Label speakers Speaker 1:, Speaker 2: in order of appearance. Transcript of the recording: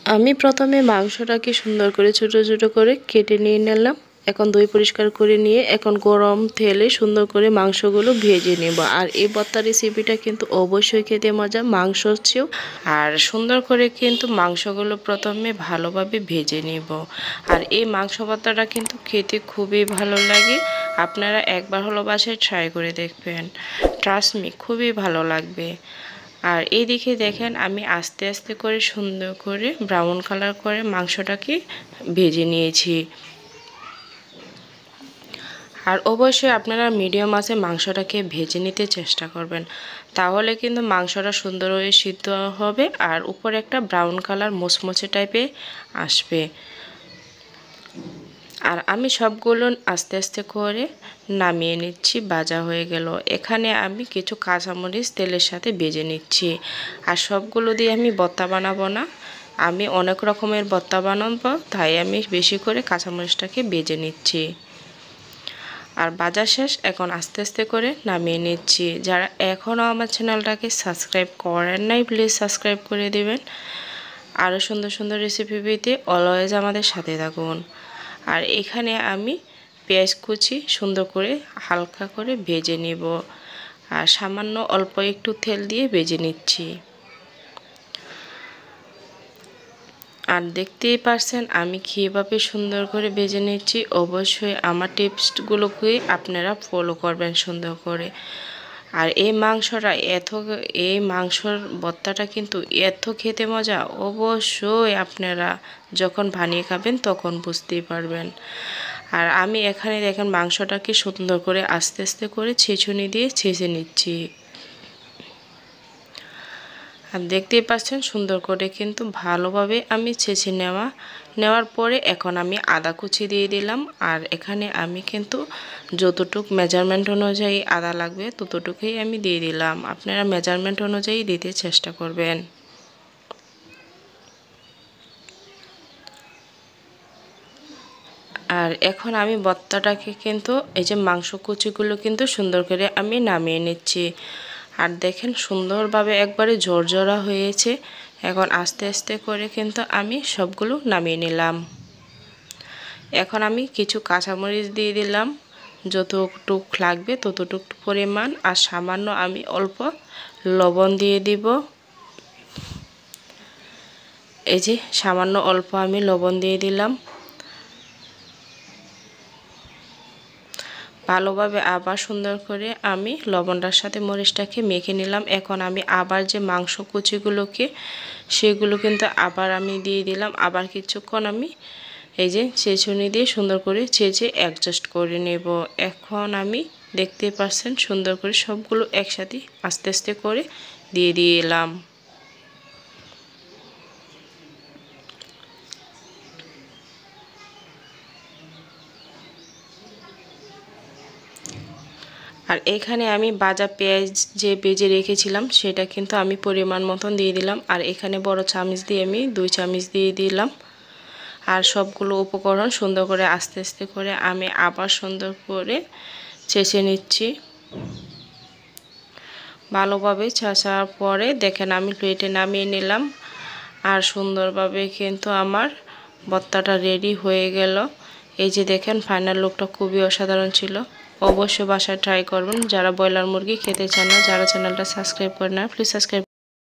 Speaker 1: আমি প্রথমে মাংসটাকে সুন্দর করে ছোট ছোট করে কেটে নিয়ে নিলাম। এখন ধুয়ে পরিষ্কার করে নিয়ে এখন গরম তেলে সুন্দর করে মাংসগুলো ভেজে নেব। আর এই ভর্তা রেসিপিটা কিন্তু অবশ্যই খেতে মজা, মাংসর চেয়েও। আর সুন্দর করে কিন্তু মাংসগুলো প্রথমে ভালোভাবে ভেজে নেব। আর এই মাংস ভর্তাটা কিন্তু খেতে খুবই ভালো লাগে। আপনারা একবার হলো বাসায় ট্রাই করে দেখবেন, ট্রাস্ট মি, খুবই ভালো লাগবে। আর এইদিকে দেখেন আমি আস্তে আস্তে করে সুন্দর করে ব্রাউন কালার করে মাংসটাকে ভেজে নিয়েছি। আর অবশ্যই আপনারা মিডিয়াম আঁচে মাংসটাকে ভেজে নিতে চেষ্টা করবেন, তাহলে কিন্তু মাংসটা সুন্দর হয়ে সিদ্ধ হবে আর উপরে একটা ব্রাউন কালার মুচমুচে টাইপের আসবে। আর আমি সবগুলো আস্তে আস্তে করে নামিয়ে নিচ্ছি, ভাজা হয়ে গেল। এখানে আমি কিছু কাঁচামরিচ তেলের সাথে ভেজে নিচ্ছি। আর সবগুলো দিয়ে আমি ভর্তা বানাবো না, আমি অনেক রকমের ভর্তা বানাবো, তাই আমি বেশি করে কাঁচামরিচটাকে ভেজে নিচ্ছি। আর ভাজা শেষ, এখন আস্তে আস্তে করে নামিয়ে নিচ্ছি। যারা এখনও আমার চ্যানেলটাকে সাবস্ক্রাইব করেন নাই, প্লিজ সাবস্ক্রাইব করে দেবেন। আরও সুন্দর সুন্দর রেসিপি পেতে অলওয়েজ আমাদের সাথে থাকুন। আর এখানে আমি পেঁয়াজ কুচি সুন্দর করে হালকা করে ভেজে নেব। আর সামান্য অল্প একটু তেল দিয়ে ভেজে নিচ্ছি। আর দেখতেই পারছেন আমি কীভাবে সুন্দর করে ভেজে নিচ্ছি। অবশ্যই আমার টিপসগুলোকে আপনারা ফলো করবেন সুন্দর করে। আর এই মাংসটা এই মাংসর ভর্তাটা কিন্তু এত খেতে মজা, অবশ্যই আপনারা যখন বানিয়ে খাবেন তখন বুঝতেই পারবেন। আর আমি এখানে দেখেন মাংসটাকে সুন্দর করে আস্তে আস্তে করে ছেঁচুনি দিয়ে ছেঁচে নিচ্ছি। আর দেখতেই পাচ্ছেন সুন্দর করে কিন্তু ভালোভাবে আমি ছেঁচে নেওয়ার পরে এখন আমি আদা কুচি দিয়ে দিলাম। আর এখানে আমি কিন্তু যতটুক মেজারমেন্ট অনুযায়ী আদা লাগবে ততটুকুই আমি দিয়ে দিলাম, আপনারা মেজারমেন্ট অনুযায়ী দিতে চেষ্টা করবেন। আর এখন আমি ভর্তাটাকে কিন্তু এই যে মাংস কুচিগুলো কিন্তু সুন্দর করে আমি নামিয়ে নিচ্ছি। আর দেখেন সুন্দরভাবে একবারে ঝরঝরা হয়েছে। এখন আস্তে আস্তে করে কিন্তু আমি সবগুলো নামিয়ে নিলাম। এখন আমি কিছু কাঁচামরিচ দিয়ে দিলাম, যতটুক লাগবে ততটুক পরিমাণ। আর সামান্য আমি অল্প লবণ দিয়ে দিব। এই যে সামান্য অল্প আমি লবণ দিয়ে দিলাম। ভালোভাবে আবার সুন্দর করে আমি লবণটার সাথে মরিচটাকে মেখে নিলাম। এখন আমি আবার যে মাংস কুচিগুলোকে সেগুলো কিন্তু আবার আমি দিয়ে দিলাম। আবার কিছুক্ষণ আমি এই যে ছেঁচুনি দিয়ে সুন্দর করে ছেঁচে অ্যাডজাস্ট করে নেব। এখন আমি দেখতে পাচ্ছেন সুন্দর করে সবগুলো একসাথে আস্তে আস্তে করে দিয়ে দিলাম। আর এখানে আমি ভাজা পেঁয়াজ যে ভেজে রেখেছিলাম সেটা কিন্তু আমি পরিমাণ মতন দিয়ে দিলাম। আর এখানে বড় চামচ দিয়ে আমি 2 চামচ দিয়ে দিলাম। আর সবগুলো উপকরণ সুন্দর করে আস্তে আস্তে করে আমি আবার সুন্দর করে ছেঁচে নিচ্ছি। ভালোভাবে ছেঁচার পরে দেখেন আমি প্লেটে নামিয়ে নিলাম। আর সুন্দরভাবে কিন্তু আমার ভর্তাটা রেডি হয়ে গেল। এই যে দেখেন ফাইনাল লুকটা খুবই অসাধারণ ছিল। অবশ্যই বাসায় ট্রাই করবেন যারা ব্রয়লার মুরগি খেতে চান না, যারা চ্যানেলটা সাবস্ক্রাইব করেন না, প্লিজ সাবস্ক্রাইব